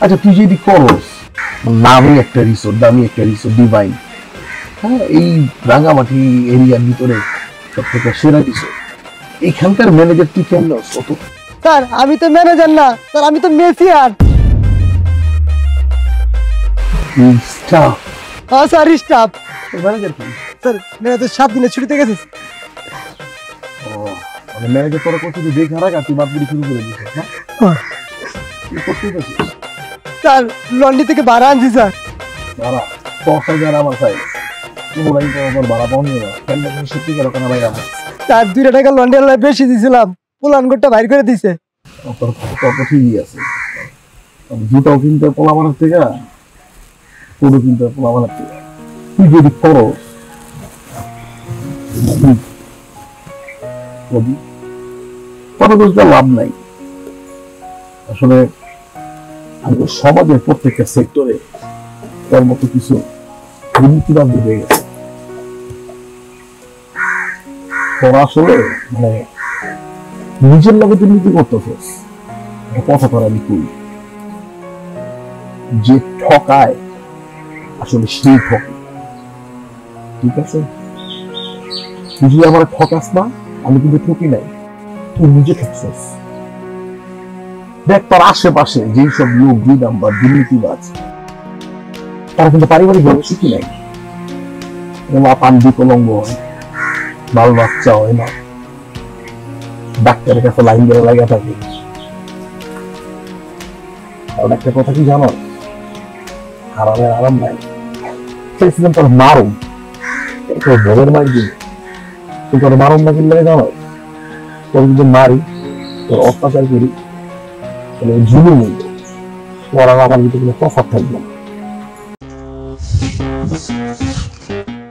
আচ্ছা তুই যদি করস, নামে একটা রিসোর্ট, দামি একটা রিসোর্ট ডিভাইন, হ্যাঁ এই রাঙামাটি এরিয়ার ভিতরে সব থেকে সেরা রিসোর্ট, এইখানকার ম্যানেজার তুই কেমন কত? স্যার আমি তো ম্যানেজার না স্যার, আমি তো মেসিয়ার। স্টাফ? হ্যাঁ স্যার স্টাফ। ম্যানেজার কি? স্যার ম্যানেজার 7 দিনের ছুটিতে গেছে। ও মানে ম্যানেজার তোরা করতে তুই দেখে রাখ আর তুই বাদ শুরু করে দিস। হ্যাঁ কি করতে পারছিস? স্যার লন্ডি থেকে ভাড়া আনছি স্যার। ভাড়া? তোর যার আমার চাই কোনো লাইন তো ভাড়া পাওনি না কেন? সত্যি করে কেন ভাই? আমার স্যার 2 টাকা লন্ডি আলাদা বেশি দিয়েছিলাম, পুলান গোটটা বাইর করে দিছে। তোর কত ঠিকই আছে, জুতাও কিনতে পোলা মারার থেকে কোনো কিনতে পোলা মারার থেকে তুই যদি করো কথা বলতে লাভ নাই। আসলে সমাজের প্রত্যেকটা সেক্টরে তার মতো কিছু দুর্নীতিবাদ হয়ে গেছে। তোরা আসলে মানে নিজের লগে দুর্নীতি করতেছিস, কথা তোরা আমি কই, যে ঠকায় আসলে সেই ঠকে। ঠিক আছে, তুই যদি আমার ঠকাস না, আমি কিন্তু ঠকি নাই, তুই নিজে ঠকছিস। দেখ তোর আশেপাশে যেসব লোক 2 নাম্বার দুর্নীতিবাজ, তারা কিন্তু পারিবারিক ভাবে সুখী নাই। পান বিকলঙ্গ হয়, বাল বাচ্চা হয় না, ডাক্তারের কাছে লাইন ধরে লাগা থাকে। কারণ একটা কথা কি জানো, আরামের আরাম নাই। চেয়েছিলাম তোর মারুম, তোর ভোগের মারি দিন, তুই তোর মারুম না কিনলে জানো, তোর যদি মারি, তোর অত্যাচার করি, তাহলে জুলুম হইব, তোর আমার ভিতরে কোনো তফাৎ থাকবে না।